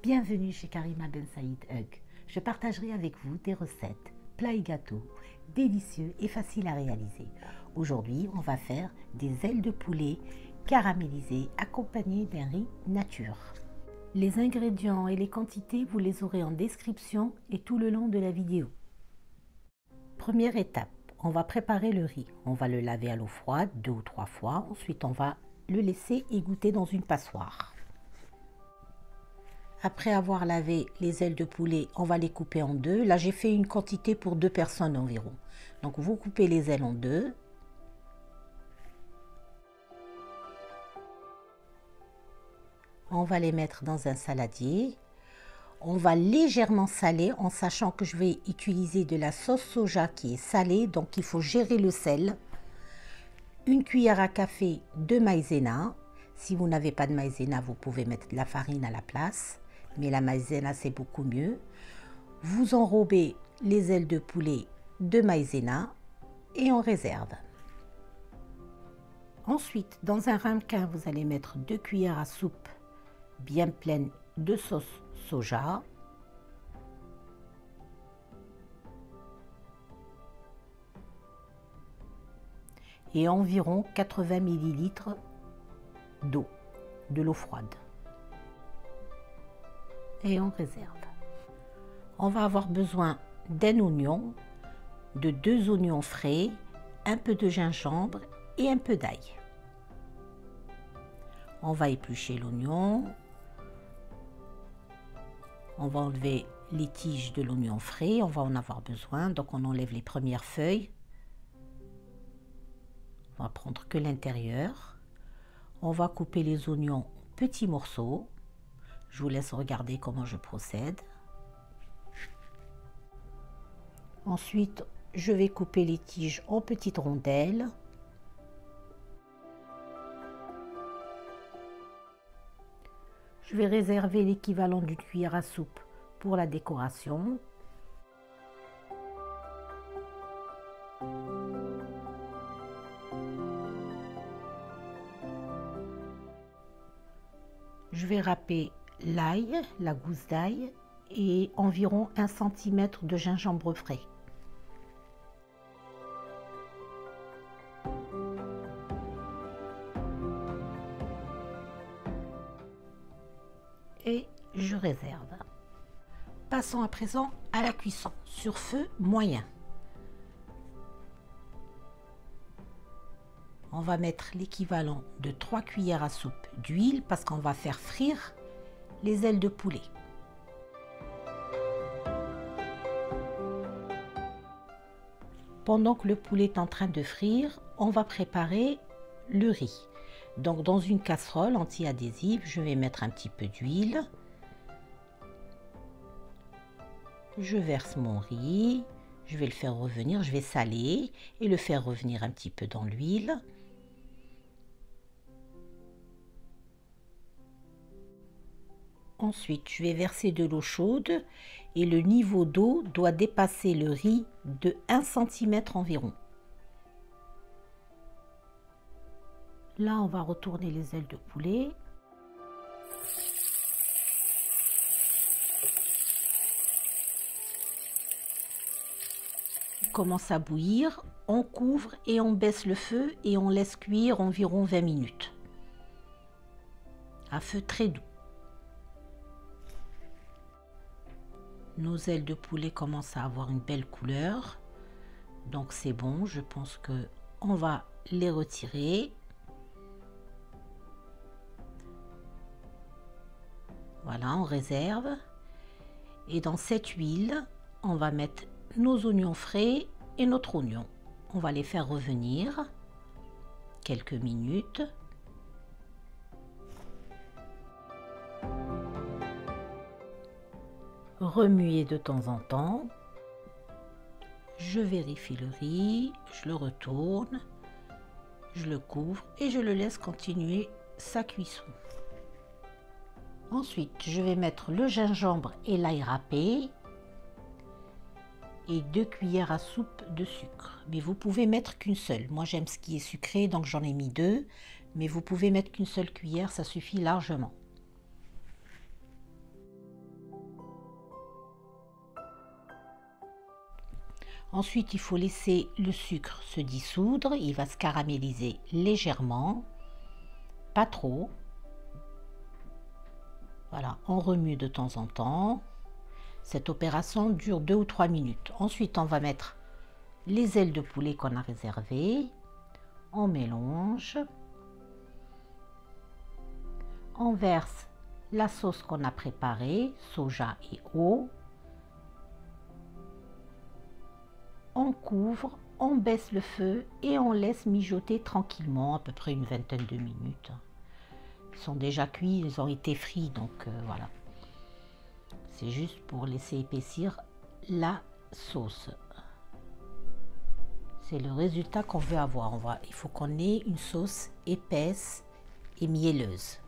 Bienvenue chez Karima Ben Saïd Hug. Je partagerai avec vous des recettes, plats et gâteaux, délicieux et faciles à réaliser. Aujourd'hui, on va faire des ailes de poulet caramélisées accompagnées d'un riz nature. Les ingrédients et les quantités, vous les aurez en description et tout le long de la vidéo. Première étape, on va préparer le riz. On va le laver à l'eau froide 2 ou 3 fois. Ensuite, on va le laisser égoutter dans une passoire. Après avoir lavé les ailes de poulet, on va les couper en deux. Là, j'ai fait une quantité pour 2 personnes environ. Donc, vous coupez les ailes en deux. On va les mettre dans un saladier. On va légèrement saler en sachant que je vais utiliser de la sauce soja qui est salée. Donc, il faut gérer le sel. Une cuillère à café de maïzena. Si vous n'avez pas de maïzena, vous pouvez mettre de la farine à la place. Mais la maïzena, c'est beaucoup mieux. Vous enrobez les ailes de poulet de maïzena et on réserve. Ensuite, dans un ramequin, vous allez mettre 2 cuillères à soupe bien pleines de sauce soja. Et environ 80 ml d'eau, de l'eau froide. Et on réserve. On va avoir besoin d'un oignon, de 2 oignons frais, un peu de gingembre et un peu d'ail. On va éplucher l'oignon. On va enlever les tiges de l'oignon frais, on va en avoir besoin, donc on enlève les premières feuilles. On va prendre que l'intérieur. On va couper les oignons en petits morceaux. Je vous laisse regarder comment je procède. Ensuite, je vais couper les tiges en petites rondelles. Je vais réserver l'équivalent d'une cuillère à soupe pour la décoration. Je vais râper l'ail, la gousse d'ail et environ 1 cm de gingembre frais. Et je réserve. Passons à présent à la cuisson sur feu moyen. On va mettre l'équivalent de 3 cuillères à soupe d'huile parce qu'on va faire frire les ailes de poulet. Pendant que le poulet est en train de frire, on va préparer le riz. Donc dans une casserole anti-adhésive, je vais mettre un petit peu d'huile. Je verse mon riz, je vais le faire revenir, je vais saler et le faire revenir un petit peu dans l'huile. Ensuite, je vais verser de l'eau chaude et le niveau d'eau doit dépasser le riz de 1 cm environ. Là, on va retourner les ailes de poulet. Il commence à bouillir, on couvre et on baisse le feu et on laisse cuire environ 20 minutes. À feu très doux. Nos ailes de poulet commencent à avoir une belle couleur. Donc c'est bon, je pense que on va les retirer. Voilà, on réserve. Et dans cette huile, on va mettre nos oignons frais et notre oignon. On va les faire revenir quelques minutes. Remuer de temps en temps. Je vérifie le riz, je le retourne, je le couvre et je le laisse continuer sa cuisson. Ensuite, je vais mettre le gingembre et l'ail râpé et 2 cuillères à soupe de sucre. Mais vous pouvez mettre qu'une seule. Moi, j'aime ce qui est sucré, donc j'en ai mis 2. Mais vous pouvez mettre qu'une seule cuillère, ça suffit largement. Ensuite, il faut laisser le sucre se dissoudre. Il va se caraméliser légèrement, pas trop. Voilà, on remue de temps en temps. Cette opération dure 2 ou 3 minutes. Ensuite, on va mettre les ailes de poulet qu'on a réservées. On mélange. On verse la sauce qu'on a préparée, soja et eau. On couvre, on baisse le feu et on laisse mijoter tranquillement, à peu près une vingtaine de minutes. Ils sont déjà cuits, ils ont été frits, donc voilà. C'est juste pour laisser épaissir la sauce. C'est le résultat qu'on veut avoir. Il faut qu'on ait une sauce épaisse et mielleuse.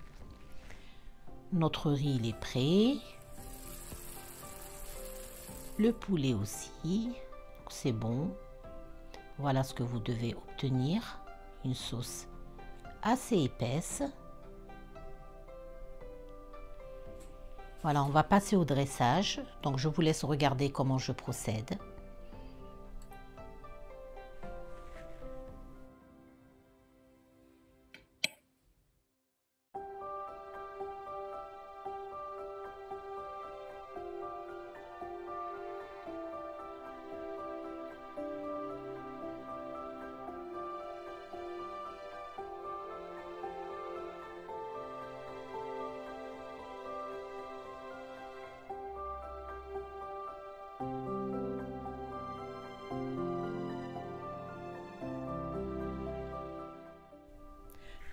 Notre riz il est prêt. Le poulet aussi. C'est bon. Voilà ce que vous devez obtenir. Une sauce assez épaisse. Voilà, on va passer au dressage. Donc je vous laisse regarder comment je procède.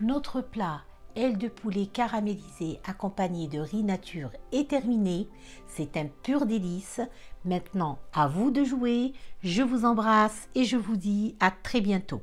Notre plat ailes de poulet caramélisées accompagné de riz nature est terminé. C'est un pur délice. Maintenant, à vous de jouer. Je vous embrasse et je vous dis à très bientôt.